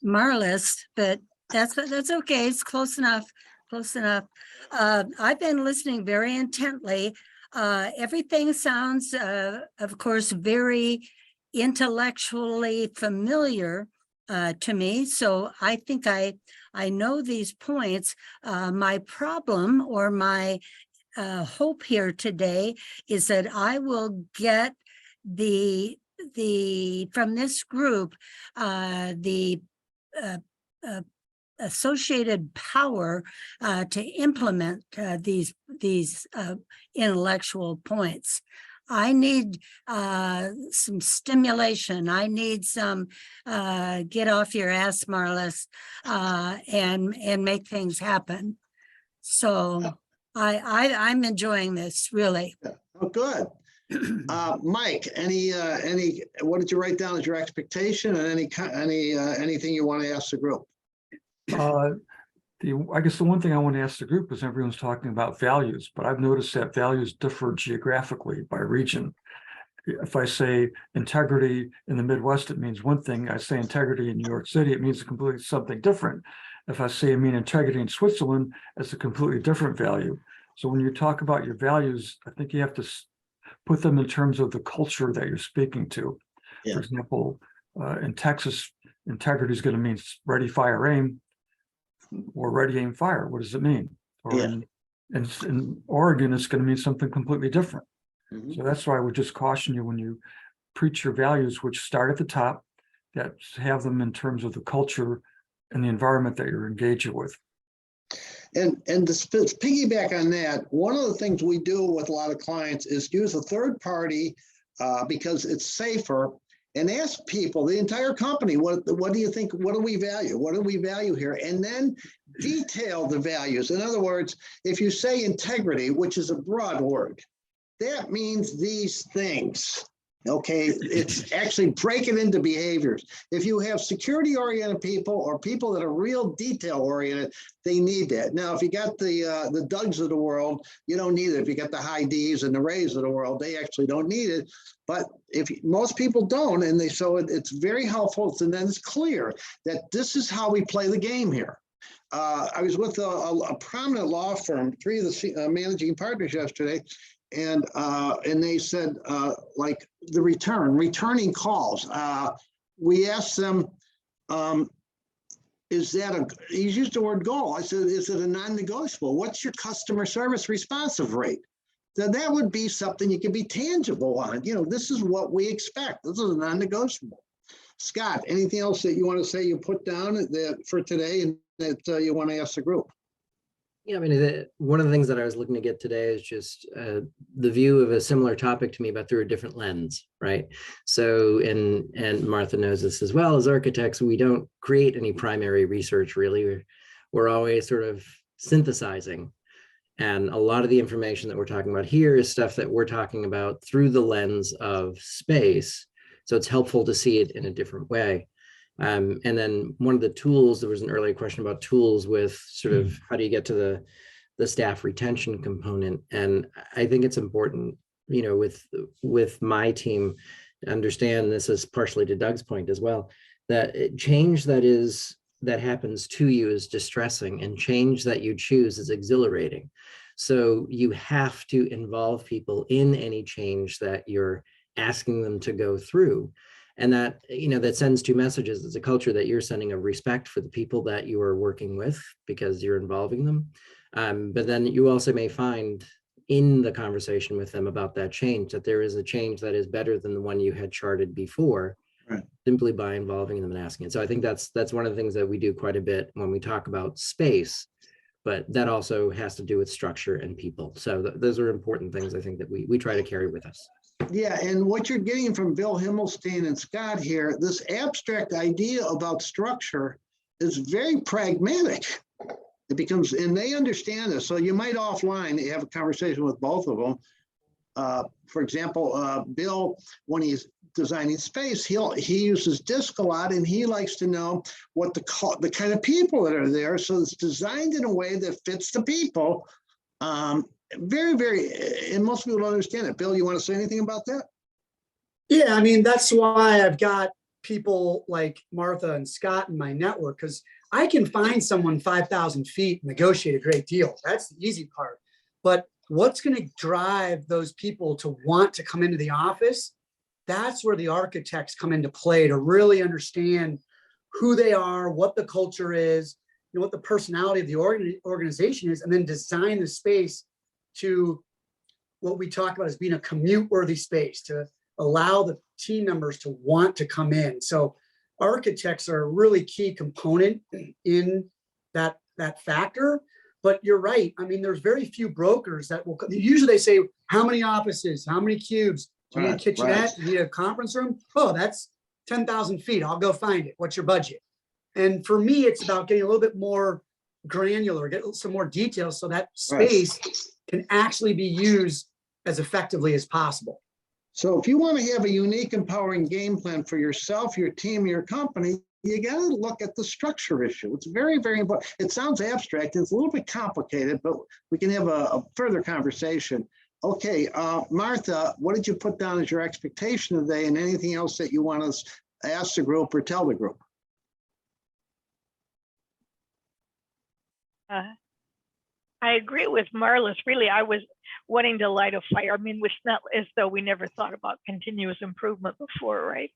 marvelous, but that's okay. It's close enough. Close enough. I've been listening very intently. Everything sounds, of course, very intellectually familiar to me. So I think I know these points. My problem or my hope here today is that I will get from this group the associated power to implement these intellectual points. I need some stimulation. I need some get off your ass, Marlis, and make things happen. So I'm enjoying this, really. Oh, good. Mike, what did you write down as your expectation, and anything you want to ask the group? I guess the one thing I want to ask the group is everyone's talking about values, but I've noticed that values differ geographically by region. If I say integrity in the Midwest, it means one thing. I say integrity in New York City, it means completely something different. If I say I mean integrity in Switzerland, it's a completely different value. So when you talk about your values, I think you have to put them in terms of the culture that you're speaking to. Yeah. For example, in Texas, integrity is going to mean ready, fire, aim, or ready, aim, fire. What does it mean? Or in Oregon, it's going to mean something completely different. Mm-hmm. So that's why I would just caution you when you preach your values, which start at the top, that have them in terms of the culture and the environment that you're engaging with. And to piggyback on that, one of the things we do with a lot of clients is use a third party because it's safer, and ask people, the entire company, what do you think, what do we value? What do we value here? And then detail the values. In other words, if you say integrity, which is a broad word, that means these things. Okay, it's actually break it into behaviors. If you have security-oriented people or people that are real detail-oriented, they need that. Now, if you got the Dougs of the world, you don't need it. If you got the high Ds and the Rays of the world, they actually don't need it. But if most people don't, and it's very helpful. And then it's clear that this is how we play the game here. I was with a prominent law firm, 3 of the managing partners yesterday. And they said, like the returning calls. We asked them, is that he used the word goal. I said, is it a non-negotiable? What's your customer service responsive rate? Then that would be something you can be tangible on. You know, this is what we expect. This is a non-negotiable. Scott, anything else that you want to say you put down for today and that you want to ask the group? Yeah, I mean, one of the things that I was looking to get today is just the view of a similar topic to me, but through a different lens, right? So, and Martha knows this as well, as architects, we don't create any primary research, really. We're always sort of synthesizing. And a lot of the information that we're talking about here is stuff that we're talking about through the lens of space. So it's helpful to see it in a different way. And then one of the tools, there was an earlier question about tools with sort of how do you get to the staff retention component. And I think it's important, you know, with my team to understand, this is partially to Doug's point as well, that change that happens to you is distressing, and change that you choose is exhilarating. So you have to involve people in any change that you're asking them to go through. And that, you know, that sends two messages. It's a culture that you're sending of respect for the people that you are working with because you're involving them. But then you also may find in the conversation with them about that change, that there is a change that is better than the one you had charted before, right, simply by involving them and asking it. So I think that's one of the things that we do quite a bit when we talk about space, but that also has to do with structure and people. So those are important things I think that we try to carry with us. Yeah, and what you're getting from Bill Himmelstein and Scott here, this abstract idea about structure is very pragmatic. It becomes, and they understand this. So you might offline have a conversation with both of them. For example, Bill, when he's designing space, he uses DISC a lot, and he likes to know what the kind of people that are there. So it's designed in a way that fits the people. Very, very, and most people don't understand it. Bill, you want to say anything about that? Yeah, I mean, that's why I've got people like Martha and Scott in my network, because I can find someone 5,000 feet, negotiate a great deal. That's the easy part. But what's going to drive those people to want to come into the office? That's where the architects come into play, to really understand who they are, what the culture is, you know, what the personality of the organization is, and then design the space to what we talk about as being a commute-worthy space, to allow the team members to want to come in. So architects are a really key component in that factor. But you're right. I mean, there's very few brokers that will, usually they say, how many offices, how many cubes? Do you need a kitchenette? Do you need a conference room? Oh, that's 10,000 feet. I'll go find it. What's your budget? And for me, it's about getting a little bit more granular, get some more details so that space can actually be used as effectively as possible. So if you want to have a unique, empowering game plan for yourself, your team, your company, you got to look at the structure issue. It's very, very important. It sounds abstract. It's a little bit complicated, but we can have a further conversation. Okay, Martha, what did you put down as your expectation today, and anything else that you want to ask the group or tell the group? I agree with Marlis. Really, I was wanting to light a fire. I mean, it's not as though we never thought about continuous improvement before, right?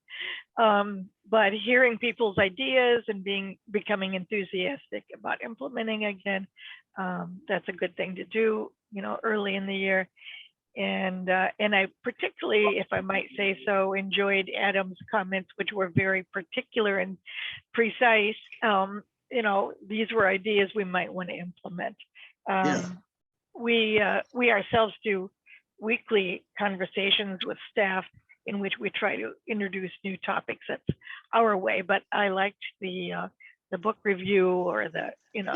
But hearing people's ideas and becoming enthusiastic about implementing again, that's a good thing to do, you know, early in the year. And I particularly, if I might say so, enjoyed Adam's comments, which were very particular and precise. You know, these were ideas we might want to implement. We ourselves do weekly conversations with staff in which we try to introduce new topics. That's our way. But I liked the book review, or the, you know,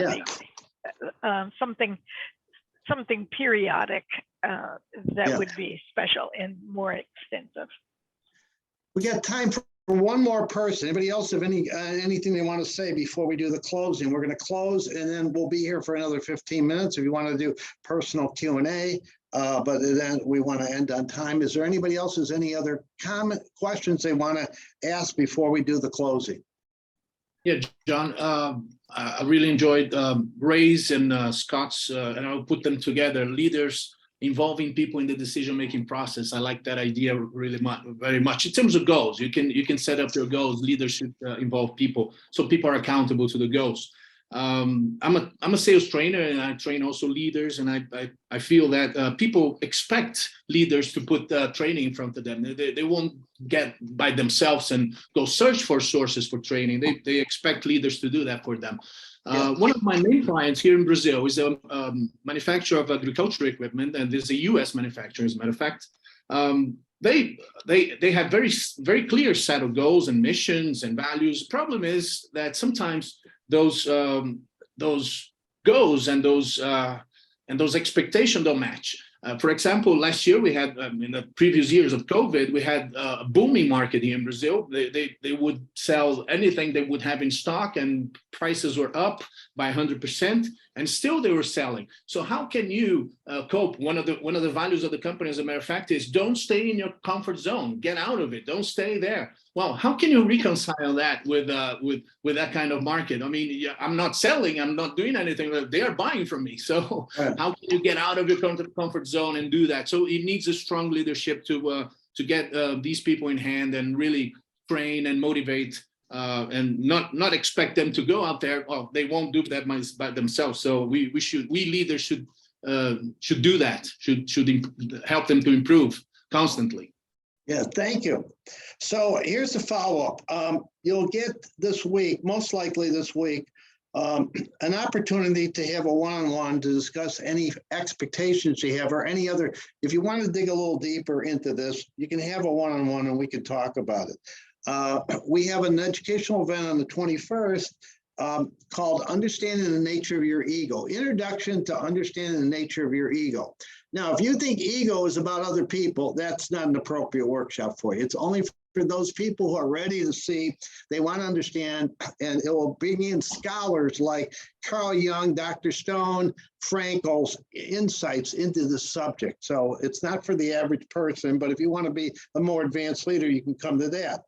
something periodic that would be special and more extensive. We got time for one more person. Anybody else have anything they want to say before we do the closing? We're going to close, and then we'll be here for another 15 minutes if you want to do personal Q&A. But then we want to end on time. Is there anybody else has any other questions they want to ask before we do the closing? Yeah, John, I really enjoyed Ray's and Scott's, and I'll put them together, leaders involving people in the decision-making process. I like that idea really very much. In terms of goals, you can set up your goals. Leadership involve people, so people are accountable to the goals. I'm a sales trainer, and I train also leaders, and I feel that people expect leaders to put training in front of them. They won't get by themselves and go search for sources for training. They expect leaders to do that for them. One of my main clients here in Brazil is a manufacturer of agricultural equipment, and this is a U.S. manufacturer, as a matter of fact. They have very clear set of goals and missions and values. Problem is that sometimes those goals and those expectations don't match. For example, last year we had, in the previous years of COVID, we had a booming market here in Brazil. They would sell anything they would have in stock, and prices were up by 100%. and still they were selling. So how can you cope? One of the values of the company, as a matter of fact, is don't stay in your comfort zone. Get out of it. Don't stay there. Well, how can you reconcile that with that kind of market? I mean, yeah, I'm not selling. I'm not doing anything. They are buying from me. So how can you get out of your comfort zone and do that? So it needs a strong leadership to get these people in hand and really train and motivate. And not expect them to go out there. Well, they won't do that by themselves. So we leaders should do that. Should help them to improve constantly. Yeah, thank you. So here's the follow-up. You'll get this week, most likely this week, an opportunity to have a one-on-one to discuss any expectations you have or any other. If you want to dig a little deeper into this, you can have a one-on-one and we can talk about it. We have an educational event on the 21st called Understanding the Nature of Your Ego, Introduction to Understanding the Nature of Your Ego. Now, if you think ego is about other people, that's not an appropriate workshop for you. It's only for those people who are ready to see, they want to understand, and it will bring in scholars like Carl Jung, Dr. Stone, Frankel's insights into the subject. So it's not for the average person, but if you want to be a more advanced leader, you can come to that.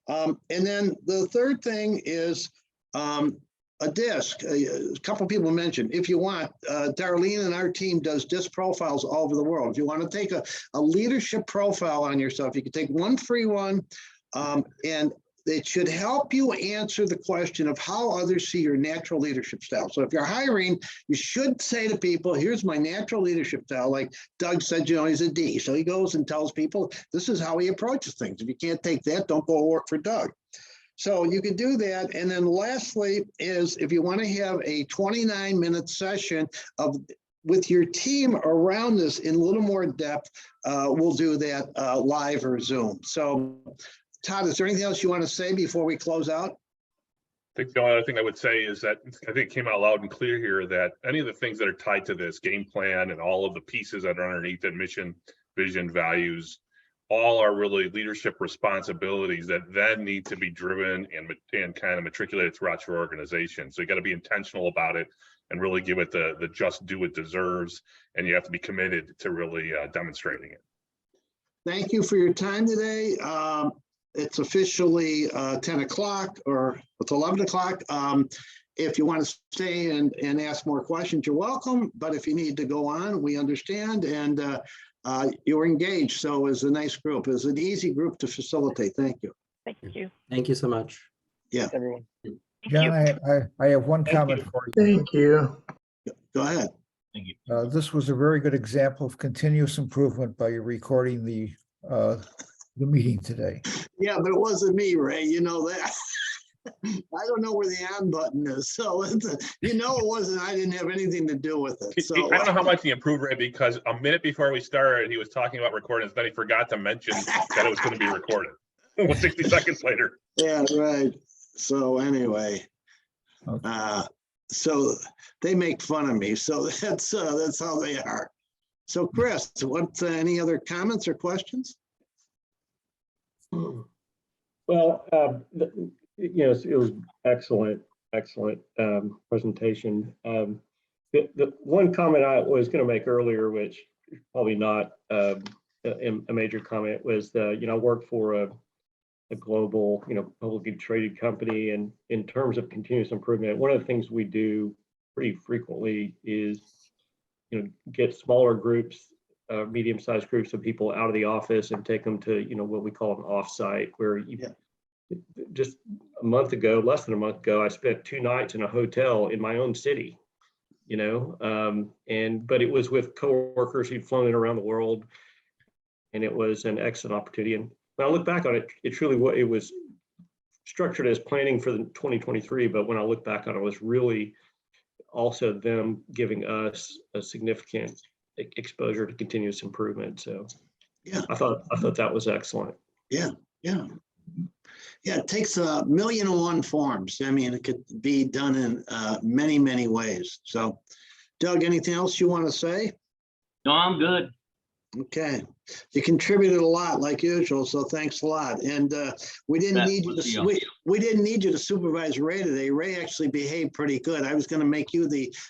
And then the third thing is a disc. A couple people mentioned, if you want, Darlene and our team does disc profiles all over the world. If you want to take a leadership profile on yourself, you can take one free one, and it should help you answer the question of how others see your natural leadership style. So if you're hiring, you should say to people, here's my natural leadership style. Like Doug said, you know, he's a D. So he goes and tells people, this is how he approaches things. If you can't take that, don't go work for Doug. So you can do that. And then lastly is if you want to have a 29-minute session with your team around this in a little more depth, we'll do that live or Zoom. So Todd, is there anything else you want to say before we close out? I think the only other thing I would say is that I think it came out loud and clear here that any of the things that are tied to this game plan and all of the pieces that are underneath it, mission, vision, values, all are really leadership responsibilities that then need to be driven and kind of matriculated throughout your organization. So you got to be intentional about it and really give it the just due it deserves. And you have to be committed to really demonstrating it. Thank you for your time today. It's officially 10 o'clock or it's 11 o'clock. If you want to stay and ask more questions, you're welcome. But if you need to go on, we understand. And you're engaged. So it's a nice group. It's an easy group to facilitate. Thank you. Thank you. Thank you so much. Yeah. Everyone. John, I have one comment for you. Thank you. Go ahead. Thank you. This was a very good example of continuous improvement by recording the meeting today. Yeah, but it wasn't me, Ray. You know that. I don't know where the on button is. So you know it wasn't. I didn't have anything to do with it. So I don't know how much he improved, Ray, because a minute before we started, he was talking about recordings. Then he forgot to mention that it was going to be recorded. 60 seconds later. Yeah, right. So anyway, so they make fun of me. So that's how they are. So Chris, what any other comments or questions? Well, you know, it was excellent presentation. The one comment I was going to make earlier, which is probably not a major comment, was you know, I work for a global, you know, publicly traded company, and in terms of continuous improvement, one of the things we do pretty frequently is, you know, get smaller groups, medium-sized groups of people out of the office and take them to, you know, what we call an offsite, where you just a month ago, less than a month ago, I spent 2 nights in a hotel in my own city, you know, but it was with coworkers who'd flown in around the world, and it was an excellent opportunity. And when I look back on it, it was structured as planning for the 2023, but when I look back on it, it was really also them giving us a significant exposure to continuous improvement. So yeah, I thought that was excellent. Yeah. It takes 1,000,001 forms. I mean, it could be done in many, many ways. So Doug, anything else you want to say? No, I'm good. Okay, you contributed a lot like usual, so thanks a lot. And we didn't need you to supervise Ray today. Ray actually behaved pretty good. I was going to make you the